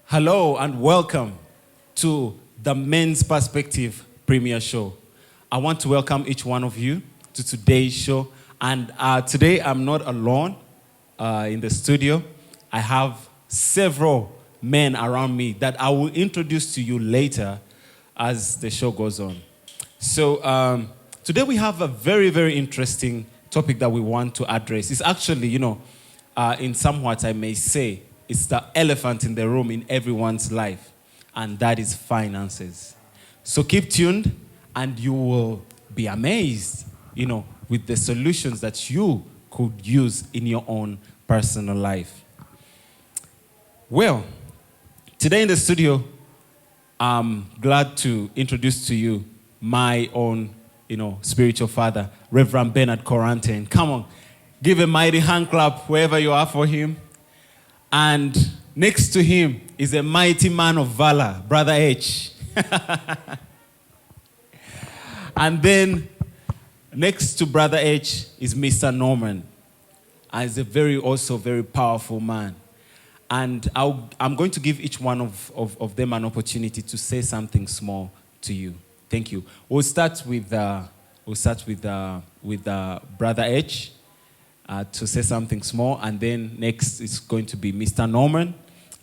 Hello and welcome to the Men's Perspective Premier Show. I want to welcome each one of you to today's show. And today I'm not alone in the studio. I have several men around me that I will introduce to you later as the show goes on. So today we have a very, very interesting topic that we want to address. It's actually, in somewhat I may say, it's the elephant in the room in everyone's life, and that is finances. So keep tuned, and you will be amazed, with the solutions that you could use in your own personal life. Well, today in the studio, I'm glad to introduce to you my own, spiritual father, Reverend Bernard Corantin. Come on, give a mighty hand clap wherever you are for him. And next to him is a mighty man of valor, Brother H. And then next to Brother H is Mr. Norman. And he's also very powerful man. And I'm going to give each one of them an opportunity to say something small to you. Thank you. We'll start with Brother H. To say something small, and then next is going to be Mr. Norman,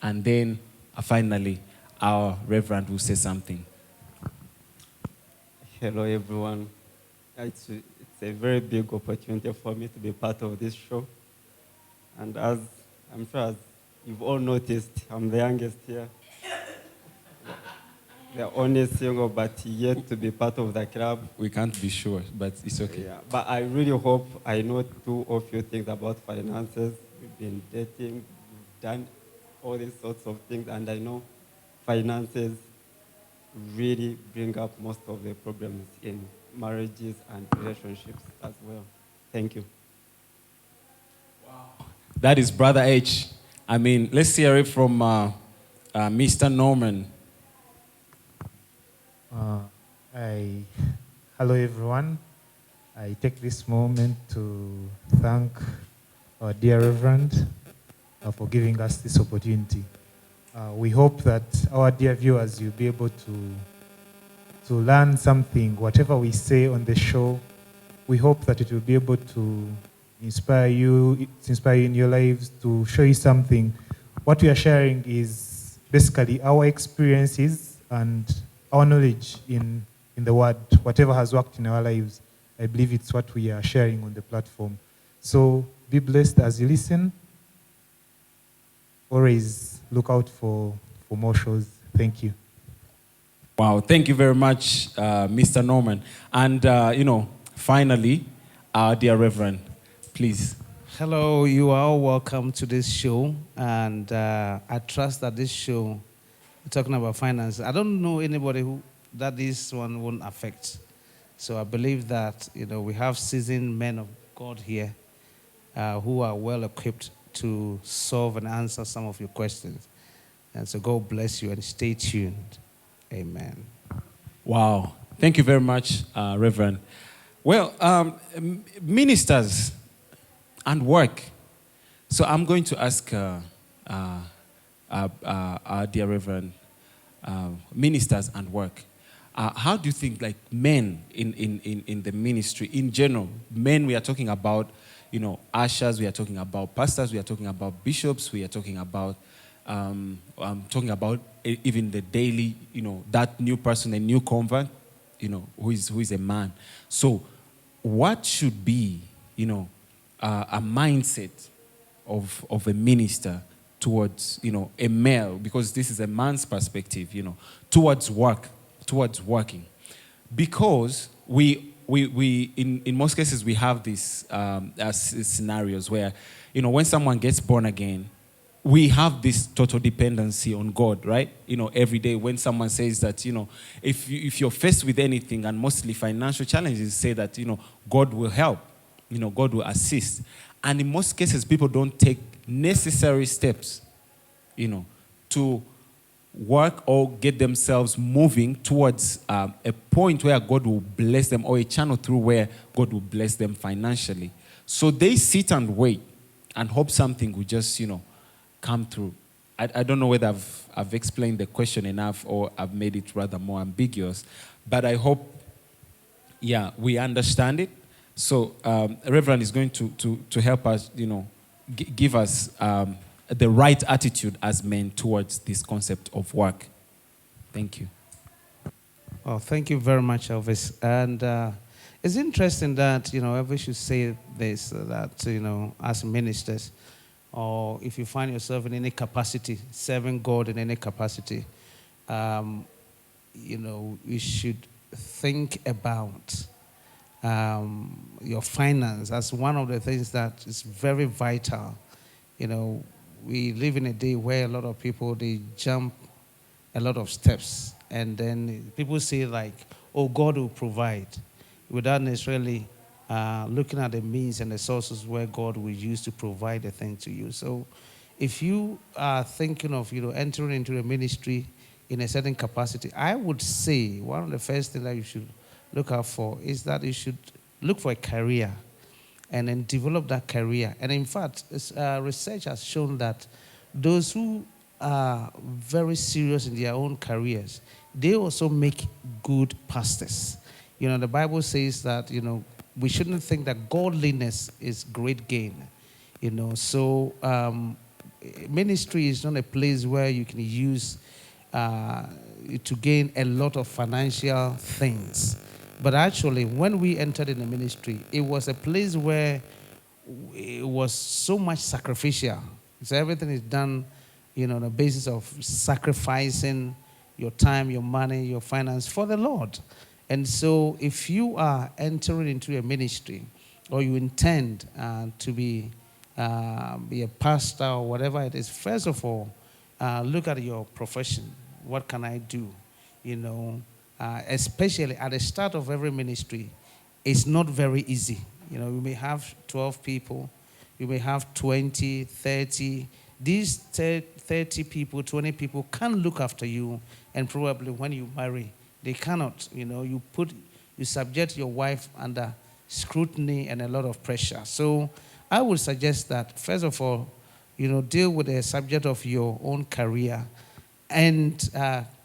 and then finally our Reverend will say something. Hello everyone. It's a very big opportunity for me to be part of this show. And as I'm sure as you've all noticed, I'm the youngest here. The only single, but yet to be part of the club. We can't be sure, but it's okay. Yeah, but I really hope I know two or few things about finances. We've been dating, we've done all these sorts of things, and I know finances really bring up most of the problems in marriages and relationships as well. Thank you. Wow. That is Brother H. I mean, let's hear it from Mr. Norman. Hello everyone. I take this moment to thank our dear Reverend for giving us this opportunity. We hope that our dear viewers will be able to learn something, whatever we say on the show. We hope that it will be able to inspire you in your lives, to show you something. What we are sharing is basically our experiences and our knowledge in the word, whatever has worked in our lives. I believe it's what we are sharing on the platform. So be blessed as you listen. Always look out for more shows. Thank you. Wow, thank you very much, Mr. Norman. And, finally, our dear Reverend, please. Hello, you are all welcome to this show. And I trust that this show, talking about finance, I don't know anybody that this one won't affect. So I believe that, we have seasoned men of God here who are well equipped to solve and answer some of your questions. And so God bless you and stay tuned. Amen. Wow. Thank you very much, Reverend. Well, ministers and work. So I'm going to ask our dear Reverend, ministers and work. How do you think, like, men in the ministry in general, men, we are talking about, ushers, we are talking about pastors, we are talking about bishops, we are talking about, even the daily, that new person, a new convert, who is a man. So what should be, a mindset of a minister towards, a male, because this is a man's perspective, towards working. Because we in most cases, we have these scenarios where, when someone gets born again, we have this total dependency on God, right? Every day when someone says that, if you're faced with anything, and mostly financial challenges, say that, God will help, God will assist. And in most cases, people don't take necessary steps, to work or get themselves moving towards a point where God will bless them, or a channel through where God will bless them financially. So they sit and wait and hope something will just, come through. I don't know whether I've explained the question enough, or I've made it rather more ambiguous. But I hope, yeah, we understand it. So Reverend is going to help us, give us the right attitude as men towards this concept of work. Thank you. Well, thank you very much, Elvis. And it's interesting that, Elvis should say this, that, as ministers, or if you find yourself in any capacity, serving God in any capacity, you should think about your finance as one of the things that is very vital. We live in a day where a lot of people, they jump a lot of steps, and then people say like, oh, God will provide, without necessarily looking at the means and the sources where God will use to provide a thing to you. So if you are thinking of, entering into a ministry in a certain capacity, I would say one of the first things that you should look out for is that you should look for a career and then develop that career. And in fact, research has shown that those who are very serious in their own careers, they also make good pastors. The Bible says that, we shouldn't think that godliness is great gain. So ministry is not a place where you can use to gain a lot of financial things. But actually, when we entered in the ministry, it was a place where it was so much sacrificial. So everything is done, on the basis of sacrificing your time, your money, your finance for the Lord. And so if you are entering into a ministry, or you intend to be a pastor or whatever it is, first of all, look at your profession. What can I do? Especially at the start of every ministry, it's not very easy. You may have 12 people, you may have 20, 30. These 30 people, 20 people can look after you, and probably when you marry, they cannot. You subject your wife under scrutiny and a lot of pressure. So I would suggest that, first of all, deal with the subject of your own career and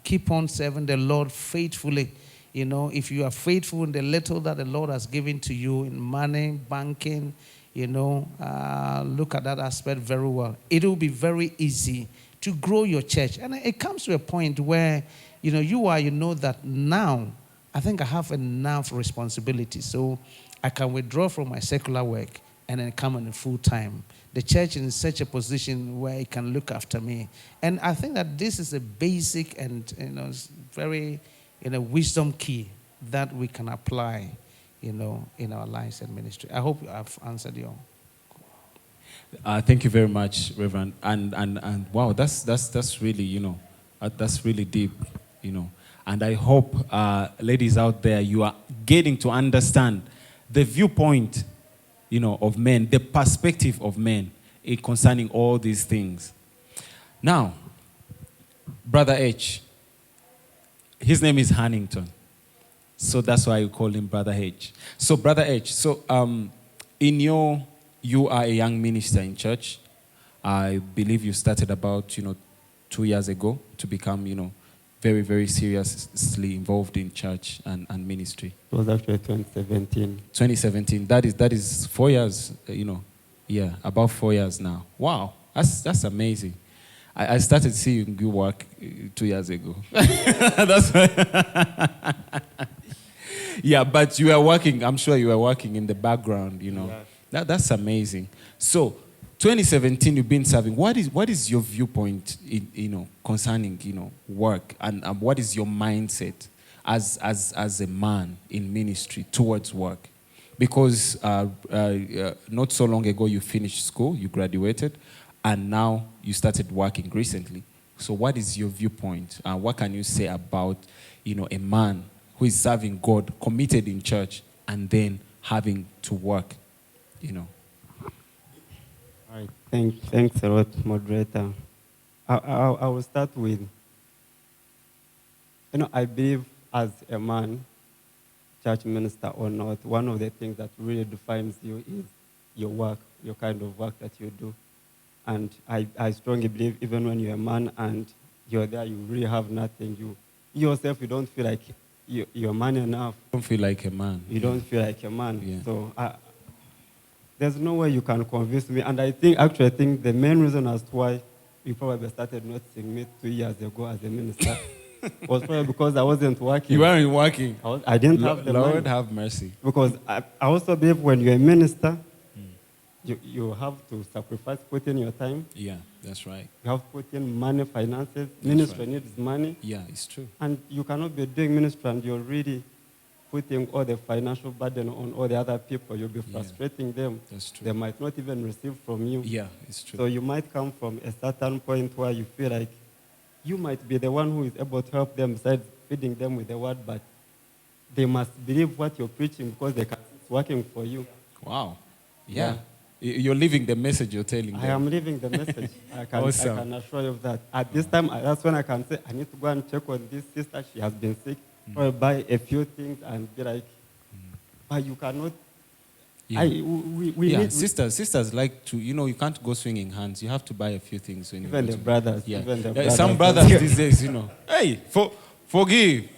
keep on serving the Lord faithfully. If you are faithful in the little that the Lord has given to you in money, banking, look at that aspect very well. It will be very easy to grow your church. And it comes to a point where, that now I think I have enough responsibility, so I can withdraw from my secular work and then come in full time. The church is in such a position where it can look after me. And I think that this is a basic and, very, wisdom key that we can apply, in our lives and ministry. I hope I've answered you. Thank you very much, Reverend. And wow, that's really, that's really deep, And I hope, ladies out there, you are getting to understand the viewpoint, of men, the perspective of men concerning all these things. Now, Brother H, his name is Hannington. So that's why you call him Brother H. So Brother H, you are a young minister in church. I believe you started about, 2 years ago to become, very, very seriously involved in church and ministry. It was actually 2017. 2017. That is 4 years, about 4 years now. Wow, that's amazing. I started seeing you work 2 years ago. That's why. Yeah, but you are working. I'm sure you are working in the background. Yeah. That's amazing. So, 2017, you've been serving. What is your viewpoint, concerning, work, and what is your mindset as a man in ministry towards work? Because not so long ago you finished school, you graduated, and now you started working recently. So, what is your viewpoint? What can you say about, a man who is serving God, committed in church, and then having to work, All right. Thanks a lot, moderator. I will start with, I believe as a man, church minister or not, one of the things that really defines you is your work, your kind of work that you do. And I strongly believe even when you're a man and you're there, you really have nothing. You yourself, you don't feel like you're man enough. Don't feel like a man. You don't feel like a man. Yeah. So there's no way you can convince me. And I think the main reason as to why you probably started noticing me 2 years ago as a minister was probably because I wasn't working. You weren't working. I didn't have the Lord money. have mercy. Because I also believe when you're a minister, you have to sacrifice, put in your time. Yeah, that's right. You have to put in money, finances. Ministry needs money. Yeah, it's true. And you cannot be doing ministry and you're really putting all the financial burden on all the other people. You'll be frustrating them. That's true. They might not even receive from you. Yeah, it's true. So you might come from a certain point where you feel like you might be the one who is able to help them besides feeding them with the word, but they must believe what you're preaching because it's working for you. Wow. Yeah. You're living the message you're telling them. I am living the message. Awesome. I can assure you of that. At this time, that's when I can say, I need to go and check on this sister. She has been sick. Or buy a few things and be like, but you cannot. Yeah. We need, sisters like to, you can't go swinging hands. You have to buy a few things when even you the go to- brothers. Yeah. Even the brothers. Some brothers these days, hey, forgive.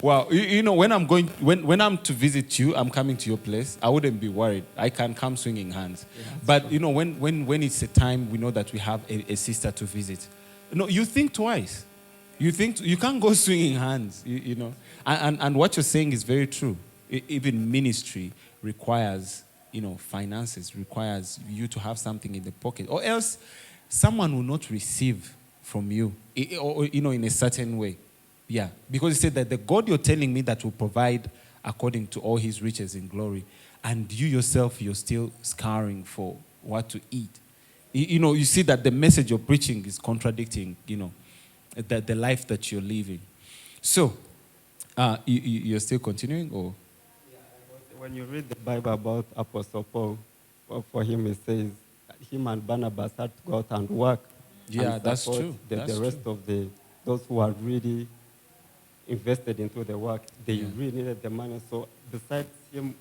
Wow, when I'm to visit you, I'm coming to your place. I wouldn't be worried. I can come swinging hands. Yeah, but when it's a time we know that we have a sister to visit, you think twice. You can't go swinging hands. And what you're saying is very true. Even ministry requires finances, requires you to have something in the pocket, or else someone will not receive from you, or in a certain way. Yeah, because he said that the God you're telling me that will provide according to all his riches in glory, and you yourself, you're still scouring for what to eat. You see that the message you're preaching is contradicting, the life that you're living. So, you're still continuing, or? When you read the Bible about Apostle Paul, for him it says that him and Barnabas had to go out and work. Yeah, and that's support true. The rest of those who are really invested into the work, they really needed the money. So besides him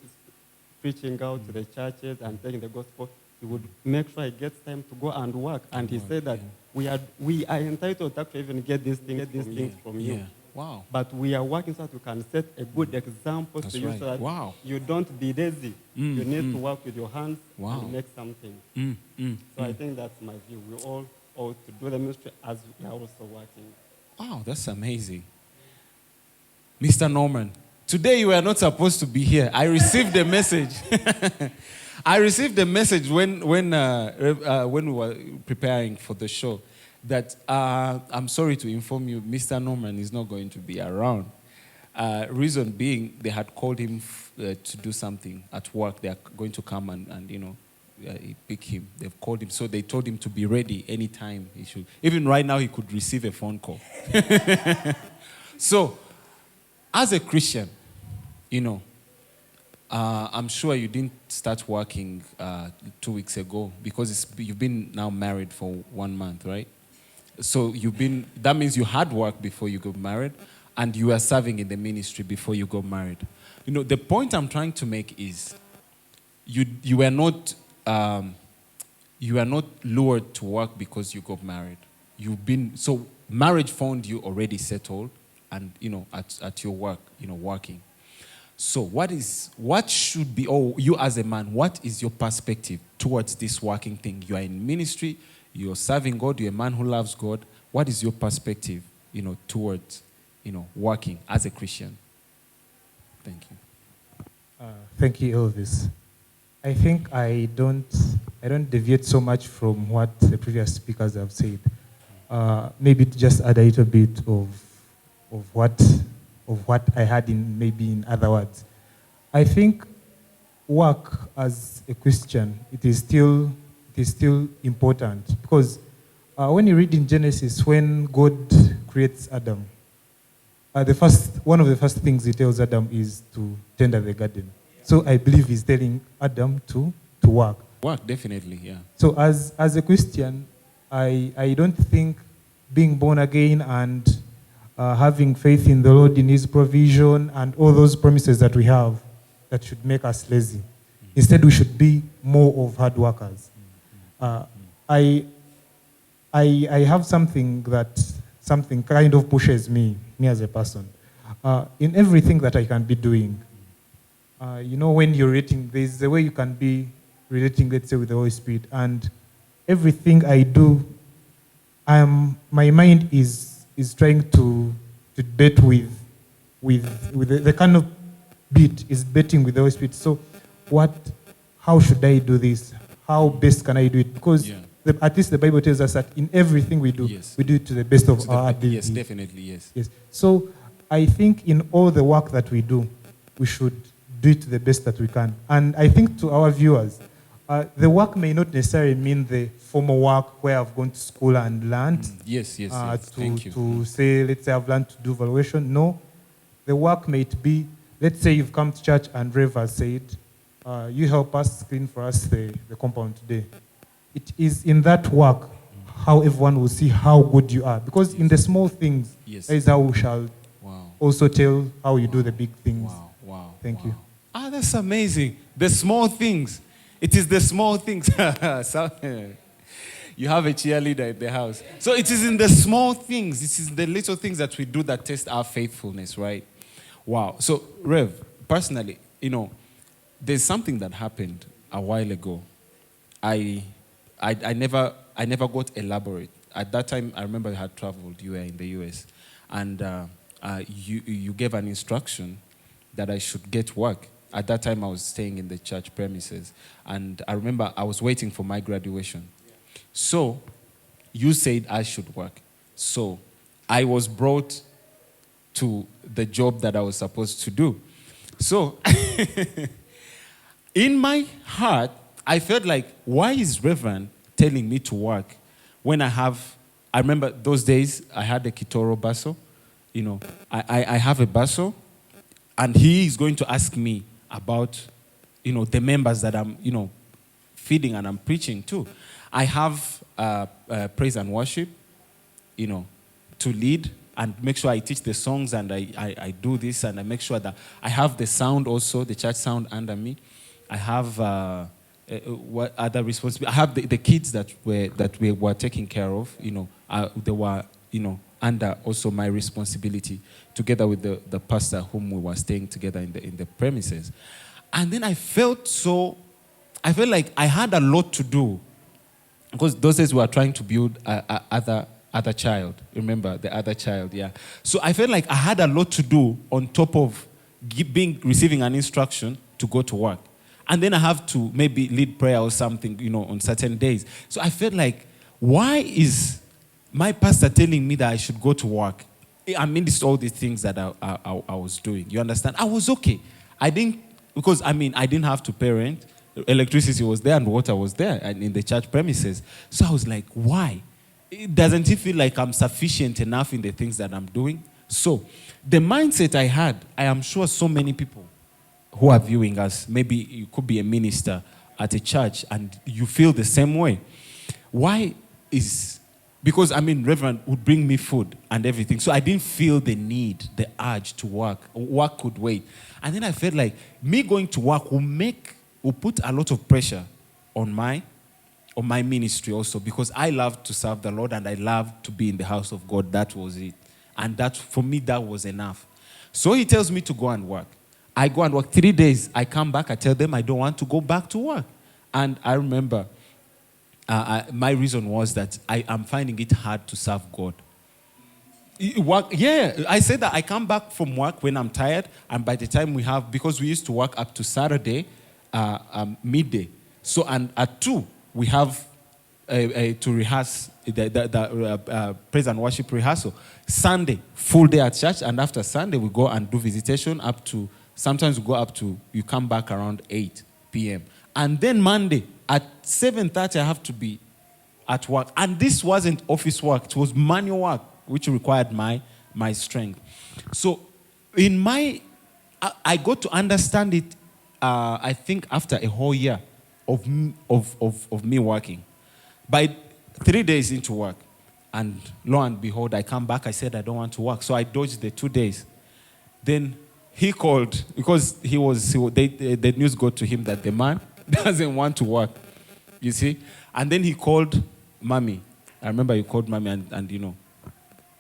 preaching out to the churches and taking the gospel, he would make sure he gets time to go and work. And he said that we are entitled to actually even get these things from you. Yeah. Wow. But we are working so that we can set a good example to you so that you don't be lazy. You need to work with your hands and make something. So I think that's my view. We all ought to do the ministry as we are also working. Wow, that's amazing. Mr. Norman, today you were not supposed to be here. I received the message. I received the message when we were preparing for the show that I'm sorry to inform you, Mr. Norman is not going to be around. Reason being, they had called him to do something at work. They are going to come and pick him. They've called him, so they told him to be ready anytime he should. Even right now, he could receive a phone call. So, as a Christian, I'm sure you didn't start working 2 weeks ago because you've been now married for 1 month, right? So that means you had work before you got married and you were serving in the ministry before you got married. The point I'm trying to make is you were not lured to work because you got married. So marriage found you already settled and, at your work, working. So what should be, you as a man, what is your perspective towards this working thing? You are in ministry, you're serving God, you're a man who loves God. What is your perspective, towards, working as a Christian? Thank you. Thank you, Elvis. I think I don't deviate so much from what the previous speakers have said. Maybe to just add a little bit of what I had in other words. I think work as a Christian, it is still important because when you read in Genesis, when God creates Adam, one of the first things he tells Adam is to tend the garden. So I believe he's telling Adam to work. Work, definitely, yeah. So as a Christian, I don't think being born again and having faith in the Lord, in his provision, and all those promises that we have, that should make us lazy. Instead, we should be more of hard workers. I have something kind of pushes me as a person. In everything that I can be doing, when you're relating, there's a way you can be relating, let's say, with the Holy Spirit. And everything I do, my mind is trying to bet with the kind of beat is betting with the Holy Spirit. So how should I do this? How best can I do it? Because at least the Bible tells us that in everything we do, we do it to the best of our ability. Yes, definitely, yes. Yes. So I think in all the work that we do, we should do it to the best that we can. And I think to our viewers, the work may not necessarily mean the formal work where I've gone to school and learned. Yes. Thank you. To say, let's say I've learned to do valuation. No, the work may be, let's say you've come to church and Rev has said, you help us clean for us the compound today. It is in that work how everyone will see how good you are. Because in the small things, that is how we shall also tell how you do the big things. Wow. Thank you. That's amazing. The small things. It is the small things. You have a cheerleader in the house. So it is in the small things. It is the little things that we do that test our faithfulness, right? Wow. So, Rev, personally, there's something that happened a while ago. I never got elaborate. At that time, I remember I had traveled. You were in the US, and you gave an instruction that I should get work. At that time, I was staying in the church premises, and I remember I was waiting for my graduation. So, you said I should work. So, I was brought to the job that I was supposed to do. So, in my heart, I felt like, why is Reverend telling me to work when I remember those days, I had a Kitoro basso. I have a basso, and he is going to ask me about, the members that I'm, feeding and I'm preaching to. I have praise and worship, to lead and make sure I teach the songs and I do this and I make sure that I have the sound also, the church sound under me. I have what other responsibilities? I have the kids that we were taking care of. They were under also my responsibility, together with the pastor whom we were staying together in the premises. And then I felt like I had a lot to do, because those days we were trying to build other child. Remember the other child, yeah. So I felt like I had a lot to do on top of receiving an instruction to go to work. And then I have to maybe lead prayer or something, on certain days. So I felt like, why is my pastor telling me that I should go to work? I mean, it's all these things that I was doing. You understand? I was okay. I didn't have to pay rent. Electricity was there and water was there and in the church premises. So I was like, why? Doesn't it feel like I'm sufficient enough in the things that I'm doing? So the mindset I had, I am sure so many people who are viewing us, maybe you could be a minister at a church and you feel the same way. Because Reverend would bring me food and everything. So I didn't feel the need, the urge to work. Work could wait. And then I felt like me going to work will put a lot of pressure on my ministry also, because I love to serve the Lord and I love to be in the house of God. That was it. And that, for me, that was enough. So he tells me to go and work. I go and work 3 days. I come back. I tell them I don't want to go back to work. And I remember my reason was that I am finding it hard to serve God. I said that I come back from work when I'm tired, and by the time because we used to work up to Saturday, midday. So, and at 2, we have to rehearse the praise and worship rehearsal. Sunday, full day at church, and after Sunday, we go and do visitation sometimes we go you come back around 8 p.m. And then Monday, at 7:30, I have to be at work. And this wasn't office work, it was manual work, which required my strength. So, I got to understand it, I think, after a whole year of me working. By 3 days into work, and lo and behold, I come back, I said I don't want to work. So I dodged the 2 days. Then he called, because the news got to him that the man doesn't want to work, you see. And then he called Mommy, I remember you called mommy and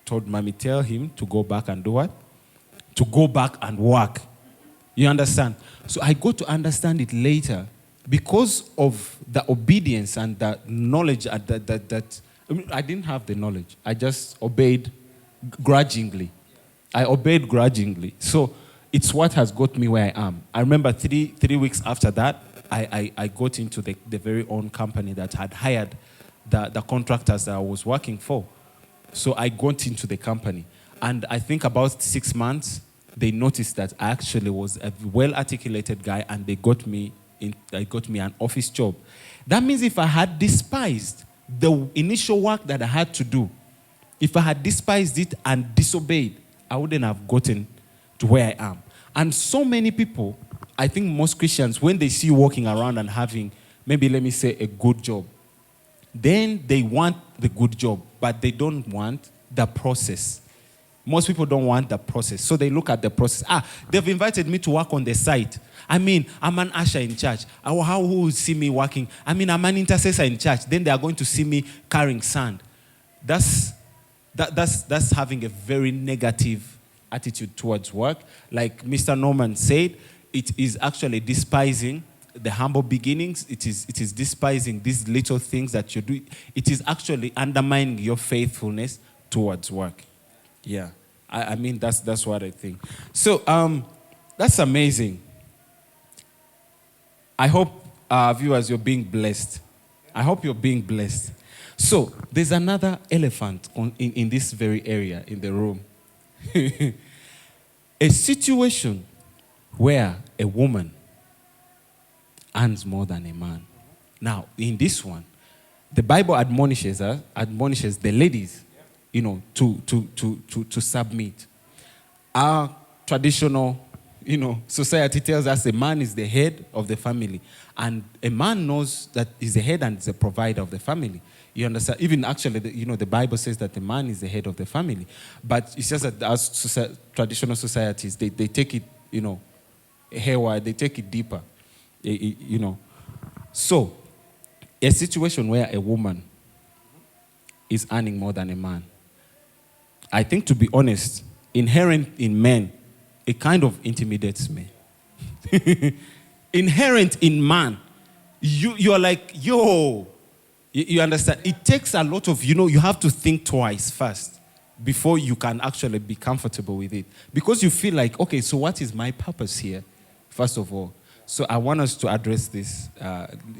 told mommy, tell him to go back and do what? To go back and work. You understand? So I got to understand it later because of the obedience and the knowledge that I didn't have the knowledge. I just obeyed grudgingly. I obeyed grudgingly. So it's what has got me where I am. I remember three weeks after that, I got into the very own company that had hired the contractors that I was working for. So I got into the company. And I think about 6 months, they noticed that I actually was a well-articulated guy, and they got me an office job. That means if I had despised the initial work that I had to do, if I had despised it and disobeyed, I wouldn't have gotten to where I am. And so many people, I think most Christians, when they see you walking around and having, maybe let me say, a good job, then they want the good job, but they don't want the process. Most people don't want the process. So they look at the process. They've invited me to work on the site. I mean, I'm an usher in church. How who will see me working? I mean, I'm an intercessor in church. Then they are going to see me carrying sand. That's having a very negative attitude towards work. Like Mr. Norman said, it is actually despising the humble beginnings. It is despising these little things that you do. It is actually undermining your faithfulness towards work. Yeah, I mean, that's what I think. So that's amazing. I hope, viewers, you're being blessed. I hope you're being blessed. So there's another elephant in this very area in the room. A situation where a woman earns more than a man. Now, in this one, the Bible admonishes the ladies, to submit. Our traditional, society tells us a man is the head of the family, and a man knows that he's the head and is the provider of the family. You understand? Even actually, the Bible says that the man is the head of the family, but it's just that as traditional societies, they take it, haywire, they take it deeper, So, a situation where a woman is earning more than a man, I think, to be honest, inherent in men, it kind of intimidates me. Inherent in man, you're like, yo, you understand? It takes a lot of, you have to think twice first before you can actually be comfortable with it. Because you feel like, okay, so what is my purpose here, first of all? So I want us to address this,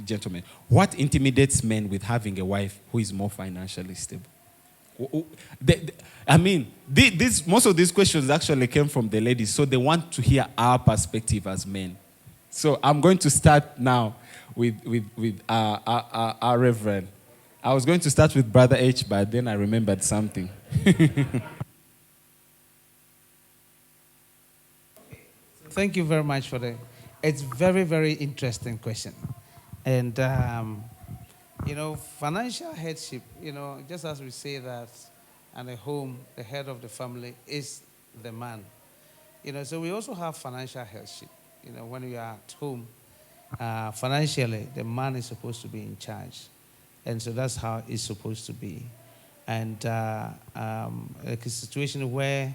gentlemen. What intimidates men with having a wife who is more financially stable? Most of these questions actually came from the ladies, so they want to hear our perspective as men. So I'm going to start now with our Reverend. I was going to start with Brother H, but then I remembered something. Thank you very much for that. It's very, very interesting question. And, financial headship, just as we say that, and a home, the head of the family is the man. So we also have financial headship. When you are at home, financially, the man is supposed to be in charge. And so that's how it's supposed to be. And a situation where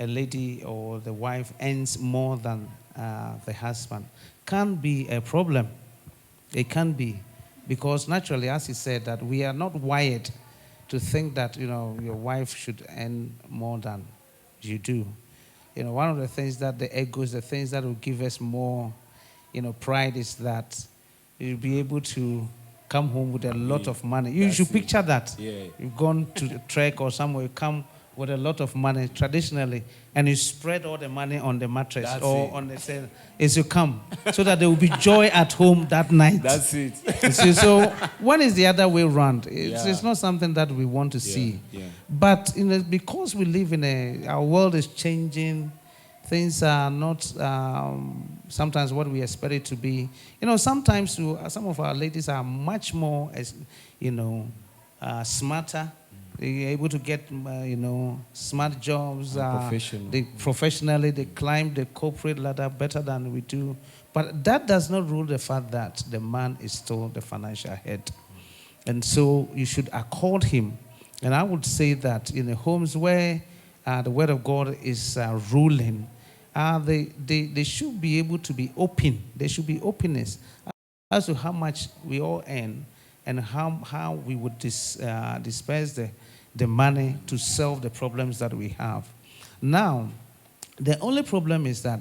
a lady or the wife earns more than the husband can be a problem. It can be. Because naturally, as he said, that we are not wired to think that, your wife should earn more than you do. One of the things that the egos, the things that will give us more, pride is that you'll be able to come home with a lot of money. You should picture that. Yeah. You've gone to a trek or somewhere, you come with a lot of money traditionally, and you spread all the money on the mattress on the cell as you come, so that there will be joy at home that night. That's it. See, so when is the other way around? It's not something that we want to see. Yeah. But because we live in our world is changing, things are not sometimes what we expect it to be. Sometimes some of our ladies are much more, smarter. They're able to get, smart jobs. Professionally, they climb the corporate ladder better than we do. But that does not rule the fact that the man is still the financial head. And so you should accord him. And I would say that in the homes where the word of God is ruling, they should be able to be open. There should be openness as to how much we all earn and how we would disperse the money to solve the problems that we have. Now, the only problem is that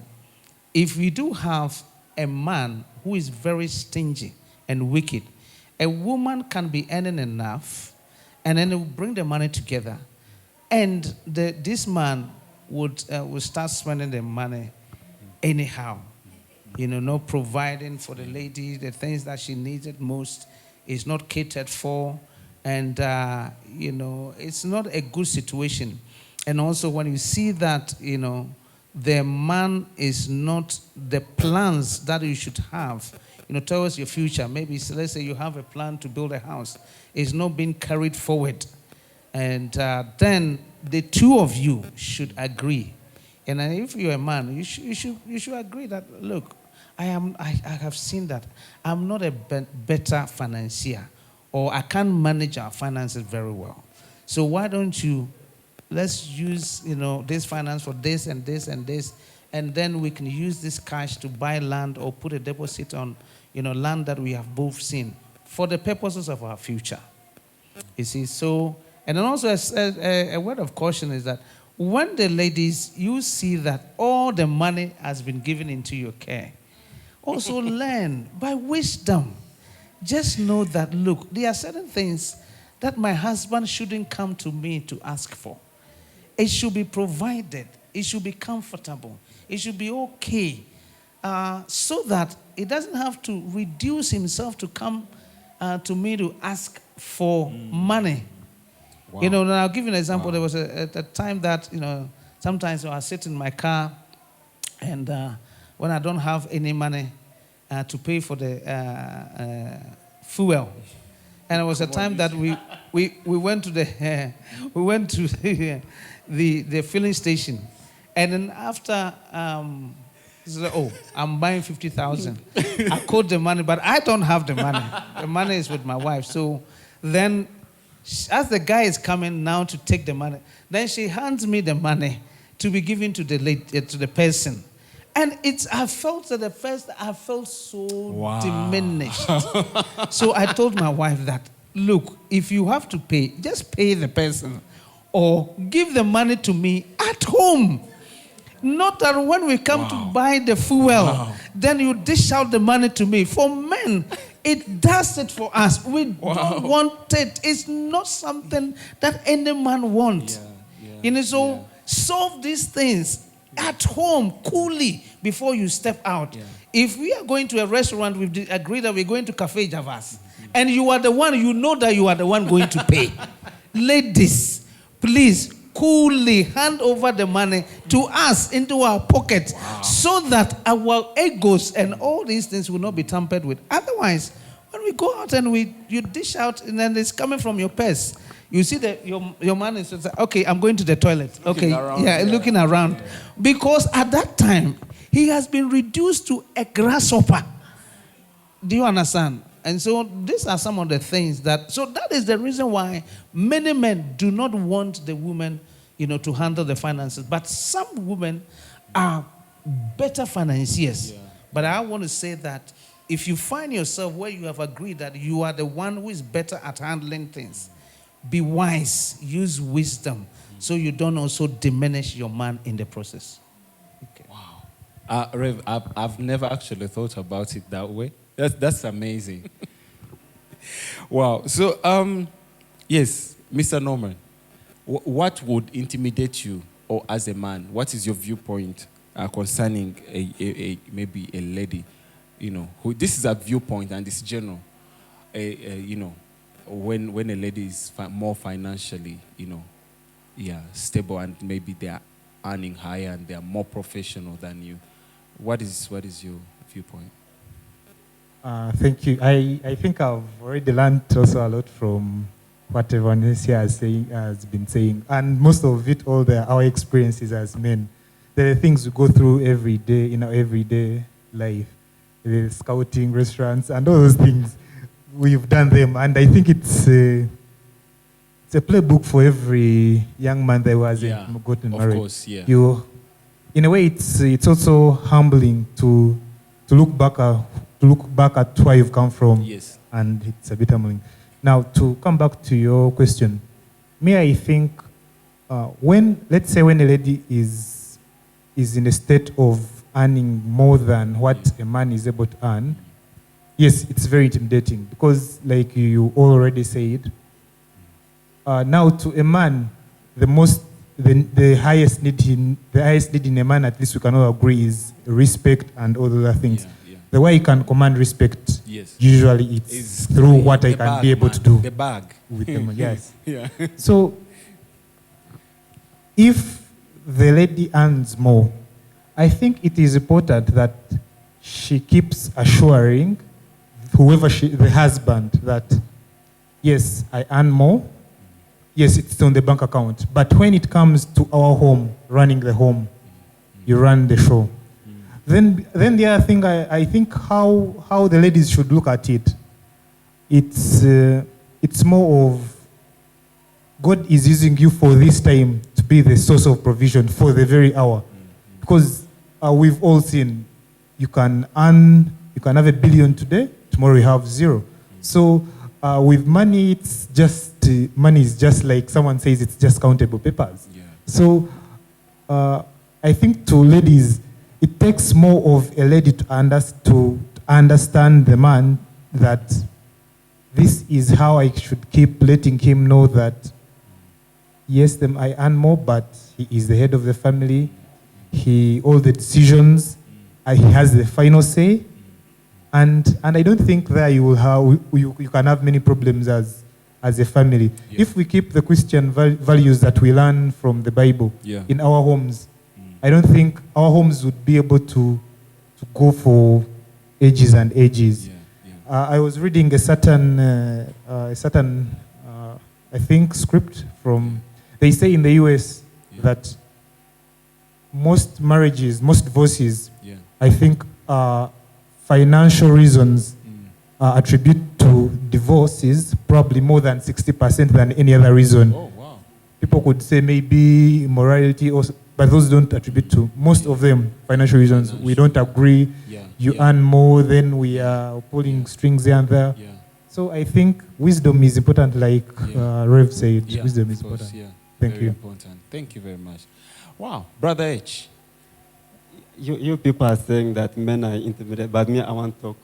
if we do have a man who is very stingy and wicked, a woman can be earning enough, and then they will bring the money together, and this man would start spending the money anyhow. Not providing for the lady the things that she needed most, is not catered for, and it's not a good situation. And also when you see that the man is not the plans that you should have towards your future. Maybe let's say you have a plan to build a house, it's not being carried forward, and then the two of you should agree. And if you're a man, you should agree that, look, I have seen that I'm not a better financier, or I can't manage our finances very well. So why don't let's use this finance for this and this and this, and then we can use this cash to buy land or put a deposit on land that we have both seen for the purposes of our future. You see, so, and then also a word of caution is that when the ladies, you see that all the money has been given into your care, also learn by wisdom. Just know that, look, there are certain things that my husband shouldn't come to me to ask for. It should be provided. It should be comfortable. It should be okay. So that he doesn't have to reduce himself to come to me to ask for money. Wow. And I'll give you an example. Wow. There was a time that, sometimes I sit in my car, and when I don't have any money to pay for the fuel, and it was a time that we went to the the filling station, and then after he said, "Oh, I'm buying 50,000." I quote the money, but I don't have the money. The money is with my wife. So then, as the guy is coming now to take the money, then she hands me the money to be given to the person. And I felt at the first, I felt so diminished. So I told my wife that, look, if you have to pay, just pay the person, or give the money to me at home. Not that when we come to buy the fuel, then you dish out the money to me. For men, it does it for us. We don't want it. It's not something that any man wants. So solve these things at home, coolly, before you step out. If we are going to a restaurant, we've agreed that we're going to Cafe Javas, and you are the one, that you are the one going to pay. Ladies, please, coolly hand over the money to us into our pocket, so that our egos and all these things will not be tampered with. Otherwise, when we go out and you dish out, and then it's coming from your purse, you see that your man is okay, I'm going to the toilet. Looking around. Because at that time, he has been reduced to a grasshopper. Do you understand? And so these are some of the things that is the reason why many men do not want the women, to handle the finances. But some women are better financiers. But I want to say that if you find yourself where you have agreed that you are the one who is better at handling things, be wise, use wisdom, so you don't also diminish your man in the process. Okay. Wow. Rev, I've never actually thought about it that way. That's amazing. Wow. So, yes, Mr. Norman, what would intimidate you, or as a man, what is your viewpoint concerning maybe a lady, who this is a viewpoint and it's general, when a lady is more financially, stable, and maybe they are earning higher and they are more professional than you. What is your viewpoint? Thank you. I think I've already learned also a lot from what everyone else here has been saying, and most of it, our experiences as men. There are things we go through every day in our everyday life, the scouting, restaurants, and all those things. we've done them, and I think it's a playbook for every young man that hasn't gotten married. Of course, yeah. In a way, it's also humbling to look back at where you've come from. Yes. And it's a bit humbling. Now, to come back to your question, I think let's say when a lady is in a state of earning more than what a man is able to earn, yes, it's very intimidating because, like you already said, now to a man, the highest need in a man, at least we can all agree, is respect and all other things. Yeah. The way I can command respect, Yes. usually it's through what I can be able to do The bag. with them. Yes. Yeah. So, if the lady earns more, I think it is important that she keeps assuring the husband that, yes, I earn more, yes, it's on the bank account, but when it comes to our home, running the home, you run the show. Then the other thing, I think how the ladies should look at it, it's more of God is using you for this time to be the source of provision for the very hour. Because we've all seen you can have $1 billion today, tomorrow you have zero. So with money, money is just like someone says, it's just countable papers. Yeah. So I think to ladies, it takes more of a lady to understand the man that this is how I should keep letting him know that, yes, I earn more, but he is the head of the family. All the decisions, he has the final say. And I don't think that you can have many problems as a family. Yeah. If we keep the Christian values that we learn from the Bible in our homes, I don't think our homes would be able to go for ages and ages. Yeah. Yeah. I was reading a certain I think, script from. They say in the US that most marriages, most divorces, I think, financial reasons attribute to divorces probably more than 60% than any other reason. Oh, wow. People could say maybe immorality, but those don't attribute to. Most of them, financial reasons. We don't agree. You earn more, then we are pulling strings here and there. Yeah. So I think wisdom is important, like Rev said. Yeah, wisdom is of course, important. yeah. Thank Very you. important. Thank you very much. Wow. Brother H. You people are saying that men are intimidated, but me, I want to talk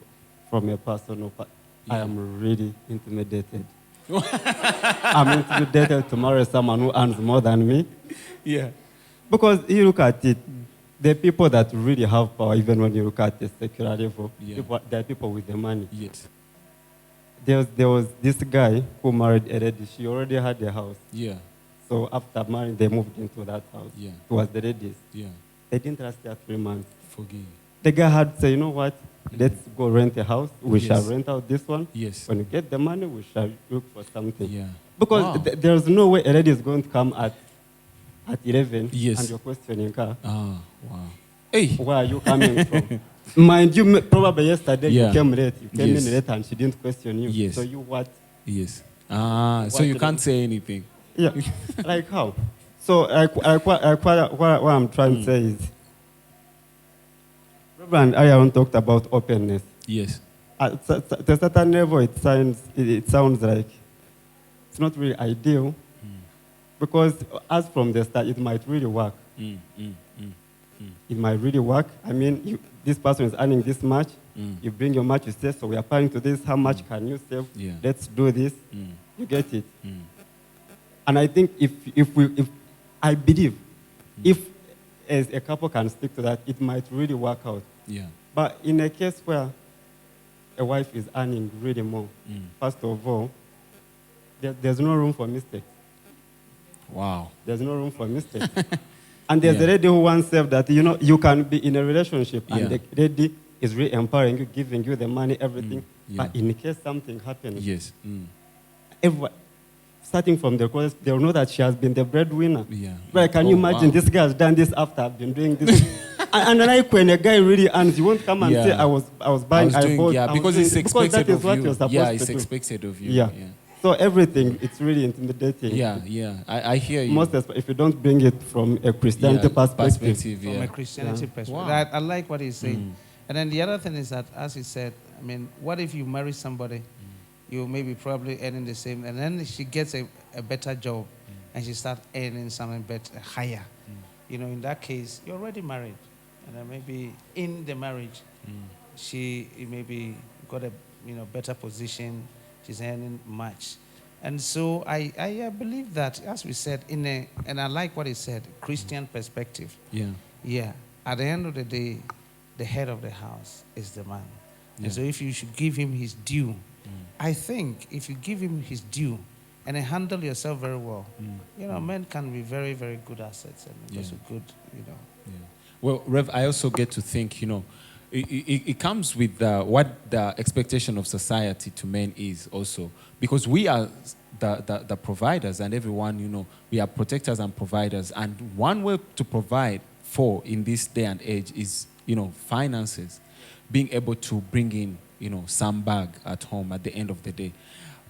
from a personal part. I am really intimidated. I'm intimidated to marry someone who earns more than me. Yeah. Because you look at it, the people that really have power, even when you look at the secular level, there are people with the money. Yes. There was this guy who married a lady. She already had a house. Yeah. So after marrying, they moved into that house. Yeah. It was the ladies. Yeah. They didn't last there 3 months. Forgive. The guy had to say, you know what? Let's go rent a house. We shall rent out this one. Yes. When we get the money, we shall look for something. Yeah. Because there's no way a lady is going to come at 11 and you're questioning her. Ah, wow. Hey. Where are you coming from? Mind you, probably yesterday you came late. You came in late and she didn't question you. Yes. So you what? Yes. Ah, so you can't say anything. Yeah. Like how? So what I'm trying to say is, Reverend Aaron talked about openness. Yes. At a certain level, it sounds like it's not really ideal because as from the start, it might really work. It might really work. I mean, this person is earning this much. You bring your much, you say, so we are paying to this. How much can you save? Yeah. Let's do this. You get it? And I think if I believe, if as a couple can stick to that, it might really work out. Yeah. But in a case where a wife is earning really more, first of all, there's no room for mistakes. Wow. There's no room for mistakes. And there's a lady who once said that, you can be in a relationship and the lady is really empowering you, giving you the money, everything. But in case something happens, starting from the course, they'll know that she has been the breadwinner. Yeah. But can you imagine this guy has done this after I've been doing this? And like when a guy really earns, you won't come and Yeah. say, I was buying, I was doing, bought, yeah, I was because doing it's this," because expected that is of what you. you're supposed Yeah, to it's do. expected of you. Yeah. So everything, it's really intimidating. Yeah. I hear you. If you don't bring it from a Christianity perspective. From yeah. a Christianity Yeah. perspective. Wow. I like what he's saying. And then the other thing is that, as he said, I mean, what if you marry somebody, you may be probably earning the same, and then she gets a better job, and she starts earning something better, higher. You know, in that case, you're already married. And then maybe in the marriage, she maybe got a better position, she's earning much. And so I believe that, as we said, and I like what he said, Christian perspective. Yeah. Yeah. At the end of the day, the head of the house is the man. Yeah. And so if you should give him his due, I think if you give him his due and handle yourself very well, men can be very, very good assets and also good, Yeah. Well, Rev, I also get to think, it comes with what the expectation of society to men is also. Because we are the providers, and everyone, we are protectors and providers. And one way to provide for in this day and age is, finances. Being able to bring in, some bag at home at the end of the day.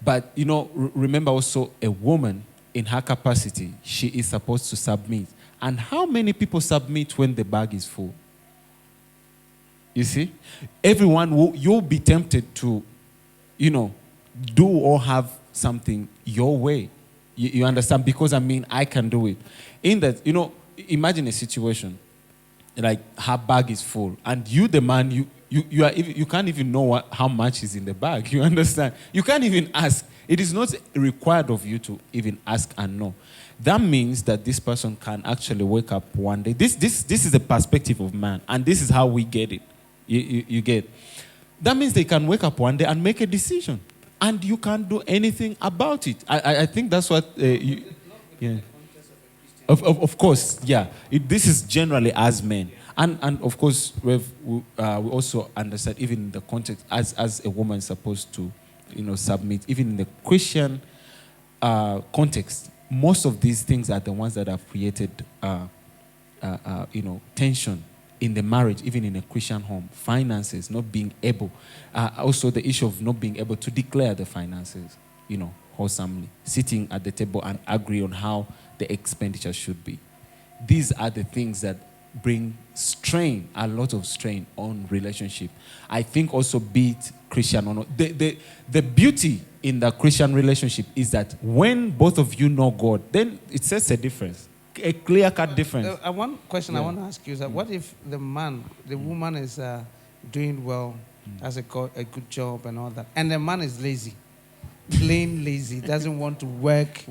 But, remember also a woman in her capacity, she is supposed to submit. And how many people submit when the bag is full? You see? You'll be tempted to, do or have something your way. You understand? Because, I can do it. In that, imagine a situation, like her bag is full, and you, the man, you can't even know how much is in the bag. You understand? You can't even ask. It is not required of you to even ask and know. That means that this person can actually wake up one day. This is the perspective of man, and this is how we get it. You get. That means they can wake up one day and make a decision, and you can't do anything about it. I think that's what. Yeah. Of course, yeah. This is generally as men. And of course, we also understand, even in the context, as a woman is supposed to, submit, even in the Christian context, most of these things are the ones that have created, tension in the marriage, even in a Christian home. Finances, not being able, also the issue of not being able to declare the finances, wholesomely, sitting at the table and agree on how the expenditure should be. These are the things that bring strain, a lot of strain on relationship. I think also, be it Christian or not, the beauty in the Christian relationship is that when both of you know God, then it sets a difference, a clear-cut difference. One question I want to ask you is that what if the woman is doing well, has a good job and all that, and the man is lazy? Plain lazy, doesn't want to work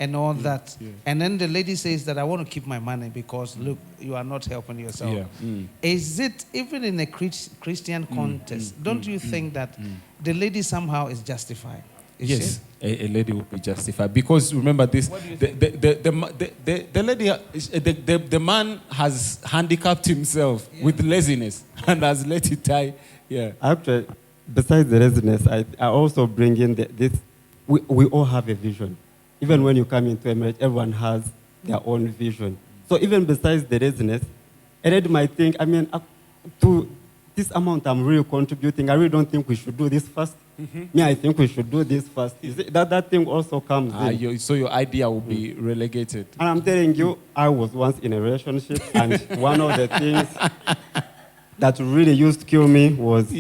and all that. Yeah. And then the lady says that I want to keep my money because, look, you are not helping yourself. Yeah. Is it, even in a Christian context, don't you think that the lady somehow is justified? Yes, a lady will be justified. Because remember this, the lady, the man has handicapped himself with laziness and has let it die. Yeah. Actually, besides the laziness, I also bring in this. We all have a vision. Even when you come into a marriage, everyone has their own vision. So even besides the laziness, a lady might think, to this amount I'm really contributing, I really don't think we should do this first. Me, I think we should do this first. That thing also comes in. So your idea will be relegated. And I'm telling you, I was once in a relationship, and one of the things that really used to kill me was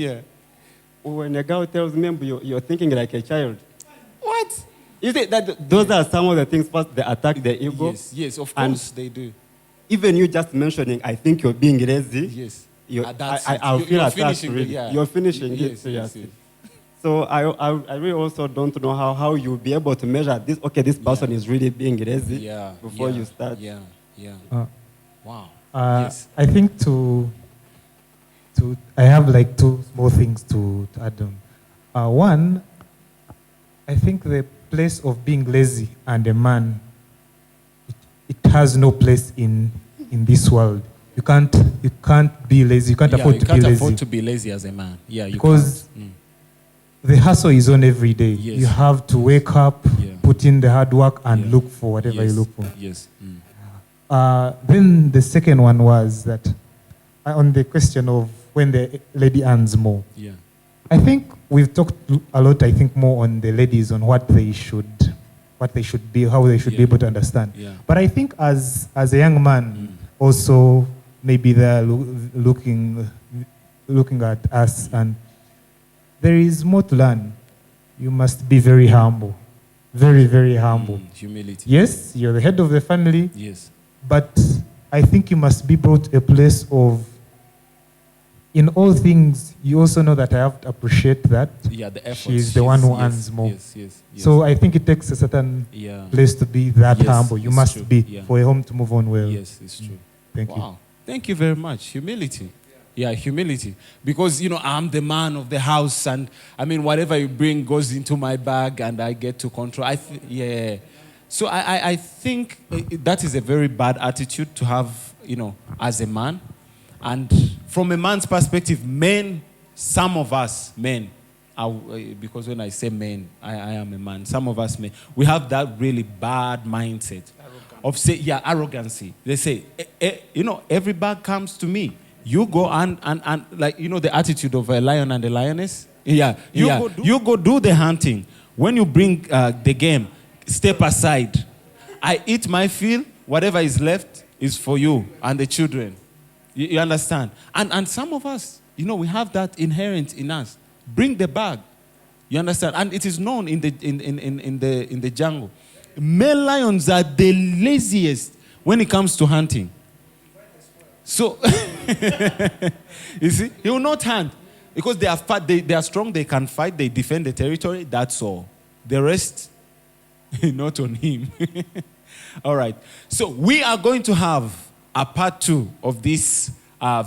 when a girl tells me, you're thinking like a child. What? You see, those are some of the things first, they attack the ego. Yes, of course they do. Even you just mentioning, I think you're being lazy. Yes. I'll feel attacked, really. You're finishing it. Yes. So I really also don't know how you'll be able to measure this. Okay, this person is really being lazy before you start. Wow. Yes. I think I have like two small things to add on. One, I think the place of being lazy and a man, it has no place in this world. You can't be lazy. You can't afford to be lazy. You can't afford to be lazy as a man. Yeah, because the hustle is on every day. Yes. You have to wake up, put in the hard work, and look for whatever you look for. Yes. Then the second one was that on the question of when the lady earns more. Yeah. I think we've talked a lot, I think, more on the ladies on what they should be, how they should be Yeah. able to understand. Yeah. But I think as a young man, also maybe they're looking at us, and there is more to learn. You must be very humble, very, very humble. Humility. Yes, you're the head of the family, Yes. but I think you must be brought to a place of, in all things, you also know that I have to appreciate that. Yeah, the effort. She's the one who yes, earns more. Yes. So I think it takes a certain yeah. place to be that Yes, humble. You it's must true. be Yeah. for a home to move on well. Yes, it's true. Thank you. Wow. Thank you very much. Humility. Yeah, humility. Because, I'm the man of the house, and I mean, whatever you bring goes into my bag, and I get to control. Yeah. So I think that is a very bad attitude to have, as a man. And from a man's perspective, some of us men, because when I say men, I am a man. Some of us men, we have that really bad mindset of arrogancy. They say, every bag comes to me. You go and like, the attitude of a lion and a lioness. Yeah, you go do the hunting. When you bring the game, step aside. I eat my fill. Whatever is left is for you and the children. You understand? And some of us, we have that inherent in us. Bring the bag. You understand? And it is known in the jungle. Male lions are the laziest when it comes to hunting. So, you see, he will not hunt because they are fat, they are strong, they can fight, they defend the territory. That's all. The rest, not on him. All right. So we are going to have a part 2 of this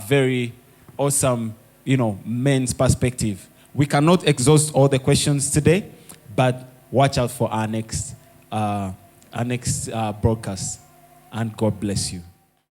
very awesome, men's perspective. We cannot exhaust all the questions today, but watch out for our next broadcast. And God bless you.